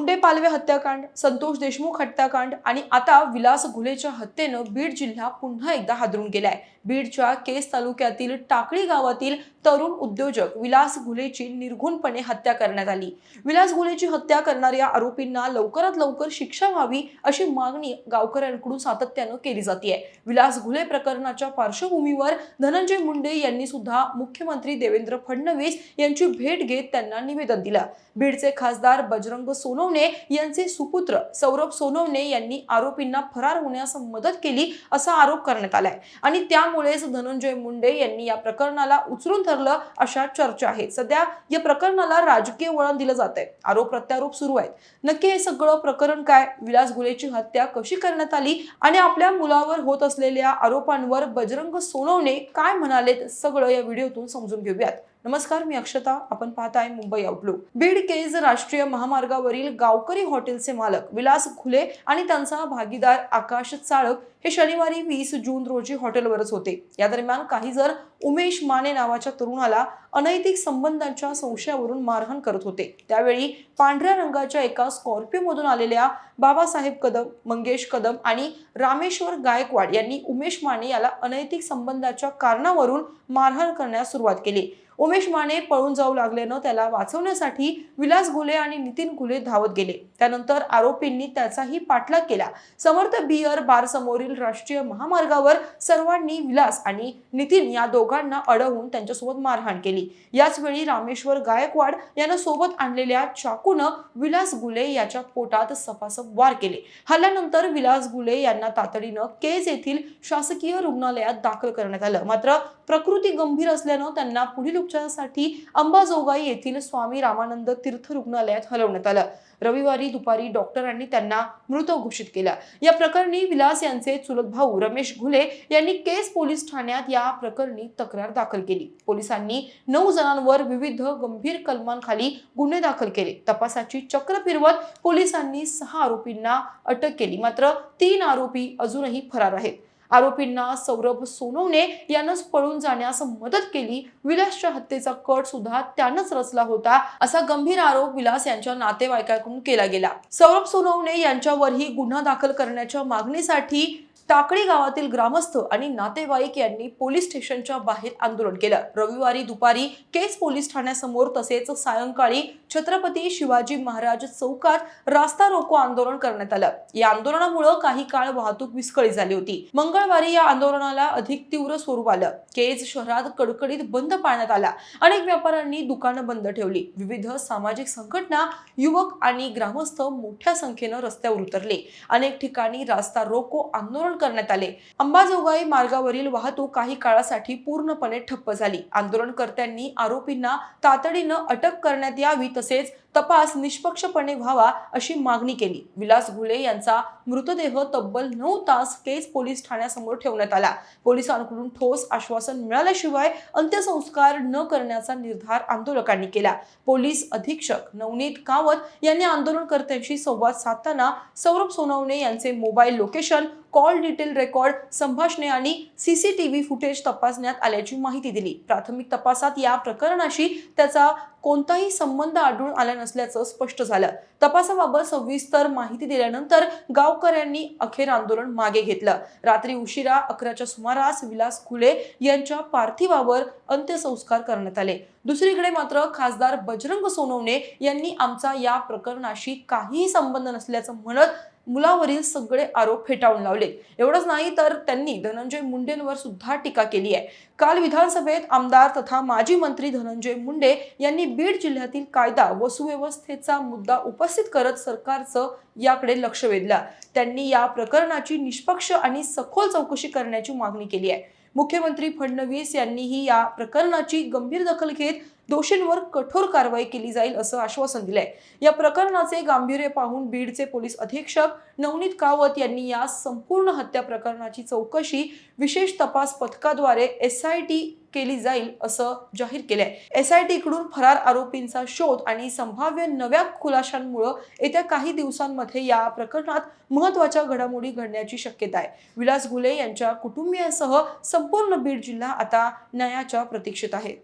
मुंडे पालवे हत्याकांड, संतोष देशमुख हत्याकांड आणि आता विलास घुलेच्या हत्येनं बीड जिल्हा पुन्हा एकदा हादरून गेलाय। बीडच्या केस तालुक्यातील टाकळी गावातील तरुण उद्योजक विलास घुलेची निर्घृणपणे हत्या करण्यात आली। विलास घुलेची हत्या करणाऱ्या आरोपींना लवकरात लवकर शिक्षा व्हावी अशी मागणी गावकऱ्यांकडून सातत्याने केली जाते। विलास घुले प्रकरणाच्या पार्श्वभूमीवर धनंजय मुंडे यांनी सुद्धा मुख्यमंत्री देवेंद्र फडणवीस यांची भेट घेत त्यांना निवेदन दिलं। बीडचे खासदार बजरंग सोनवणे यांचे सुपुत्र सौरभ सोनवणे यांनी आरोपींना फरार होण्यास मदत केली असा आरोप करण्यात आलाय आणि त्यामुळेच धनंजय मुंडे यांनी या प्रकरणाला उचलून धरलं अशा चर्चा आहेत। सध्या या प्रकरणाला राजकीय वळण दिलं जातंय, आरोप प्रत्यारोप सुरू आहेत। नक्की हे सगळं प्रकरण काय, विलास घुलेची हत्या कशी करण्यात आली आणि आपल्या मुलावर होत असलेल्या आरोपांवर बजरंग सोनवणे काय म्हणालेत, सगळं या व्हिडिओतून समजून घेऊयात। नमस्कार, मी अक्षता, आपण पाहताय मुंबई आउटलुक। बीड केज राष्ट्रीय महामार्गावरील गावकरी हॉटेलचे मालक विलास घुले आणि त्यांचा भागीदार आकाश चाळक हे शनिवारी 20 जून रोजी हॉटेलवरच होते। या दरम्यान काही जण उमेश माने नावाच्या तरुणाला अनैतिक संबंधांच्या संशयावरून मारहाण करत होते। त्यावेळी पांढऱ्या रंगाच्या एका स्कॉर्पिओ मधून आलेल्या बाबासाहेब कदम, मंगेश कदम आणि रामेश्वर गायकवाड यांनी उमेश माने याला अनैतिक संबंधाच्या कारणावरून मारहाण करण्यास सुरुवात केली। उमेश माने पळून जाऊ लागल्यानं त्याला वाचवण्यासाठी विलास घुले आणि नितीन घुले धावत गेले। त्यानंतर आरोपींनी त्याचाही पाठलाग केला। समर्थ बियर बार समोरील राष्ट्रीय महामार्गावर सर्वांनी विलास आणि नितीन या दोघांना अडवून त्यांच्यासोबत मारहाण केली। याच वेळी रामेश्वर गायकवाड यांना सोबत आणलेल्या चाकूनं विलास घुले याच्या पोटात सपासप वार केले। हल्ल्यानंतर विलास घुले यांना तातडीनं केज येथील शासकीय रुग्णालयात दाखल करण्यात आलं, मात्र प्रकृती गंभीर असल्यानं त्यांना पुढील उपचारासाठी अंबाजोगाई येथील स्वामी रामानंद तीर्थ रुग्णालयात हलवण्यात आलं। रविवारी दुपारी डॉक्टरांनी त्यांना मृत घोषित केलं। या प्रकरणी विलास यांचे चुलत भाऊ रमेश घुले यांनी केस पोलीस ठाण्यात या प्रकरणी तक्रार दाखल केली। पोलिसांनी 9 जणांवर विविध गंभीर कलमांखाली गुन्हे दाखल केले। तपासाची चक्र फिरवत पोलिसांनी 6 आरोपींना अटक केली, मात्र 3 आरोपी अजूनही फरार आहेत। आरोपींना सौरभ सोनवणे यानंच पळून जाण्यास मदत केली। विलासच्या हत्येचा कट सुद्धा त्यानंच रचला होता असा गंभीर आरोप विलास यांच्या नातेवाईकांकडून केला गेला। सौरभ सोनवणे यांच्यावरही गुन्हा दाखल करण्याच्या मागणीसाठी टाकळी गावातील ग्रामस्थ आणि नातेवाईक यांनी पोलीस स्टेशनच्या बाहेर आंदोलन केलं। रविवारी दुपारी केस पोलीस ठाण्यासमोर तसेच सायंकाळी छत्रपती शिवाजी महाराज चौकात रास्ता रोको आंदोलन करण्यात आलं। या आंदोलनामुळे काही काळ वाहतूक विस्कळीत झाली होती। मंगळवारी या आंदोलनाला अधिक तीव्र स्वरूप आलं। केज शहरात कडकडीत बंद पाळण्यात आला। अनेक व्यापाऱ्यांनी दुकानं बंद ठेवली। विविध सामाजिक संघटना, युवक आणि ग्रामस्थ मोठ्या संख्येनं रस्त्यावर उतरले। अनेक ठिकाणी रास्ता रोको आंदोलन करण्यात आले। अंबाजोगाई मार्गावरील वाहतूक काही काळासाठी पूर्णपणे ठप्प झाली। आंदोलनकर्त्यांनी आरोपींना तातडीनं अटक करण्यात यावी तसेच तपास निष्पक्षपणे व्हावा अशी मागणी केली। विलास घुले यांचा मृतदेह तब्बल 9 तास केज पोलीस ठाण्यासमोर ठेवण्यात आला। पोलिसांकडून ठोस आश्वासन मिळाल्याशिवाय अंत्यसंस्कार न करण्याचा निर्धार आंदोलकांनी केला। पोलीस अधीक्षक नवनीत कावत यांनी आंदोलनकर्त्यांशी संवाद साधताना सौरभ सोनवणे यांचे mobile location, call detail record, संभाषणे आणि सीसीटीव्ही फुटेज तपासण्यात आल्याची माहिती दिली। प्राथमिक तपासात या प्रकरणाशी त्याचा कोणताही संबंध आढळून आला नसल्याचं स्पष्ट झालं। तपासाबाबत सविस्तर माहिती दिल्यानंतर गावकऱ्यांनी अखेर आंदोलन मागे घेतलं। रात्री उशिरा 11च्या सुमारास विलास घुले यांच्या पार्थिवावर अंत्यसंस्कार करण्यात आले। दुसरीकडे मात्र खासदार बजरंग सोनवणे यांनी आमचा या प्रकरणाशी काहीही संबंध नसल्याचं म्हणत मुलावरील सगळे आरोप फेटाळून लावले। एवढंच नाही तर त्यांनी धनंजय मुंडेंवर सुद्धा टीका केली आहे। काल विधानसभेत आमदार तथा माजी मंत्री धनंजय मुंडे यांनी बीड जिल्ह्यातील कायदा व सुव्यवस्थेचा मुद्दा उपस्थित करत सरकारचं याकडे लक्ष वेधलं। त्यांनी या प्रकरणाची निष्पक्ष आणि सखोल चौकशी करण्याची मागणी केली आहे। मुख्यमंत्री फडणवीस यांनीही या प्रकरणाची गंभीर दखल घेत दोषींवर कठोर कारवाई केली जाईल असं आश्वासन दिलंय। या प्रकरणाचे गांभीर्य पाहून बीडचे पोलीस अधीक्षक नवनीत कावत यांनी या संपूर्ण हत्या प्रकरणाची चौकशी विशेष तपास पथकाद्वारे SIT केली जाईल असं जाहीर केलंय। SIT कडून फरार आरोपींचा शोध आणि संभाव्य नव्या खुलाशांमुळे येत्या काही दिवसांमध्ये या प्रकरणात महत्त्वाच्या घडामोडी घडण्याची शक्यता आहे। विलास घुले यांच्या कुटुंबियांसह संपूर्ण बीड जिल्हा आता न्यायाच्या प्रतीक्षेत आहे।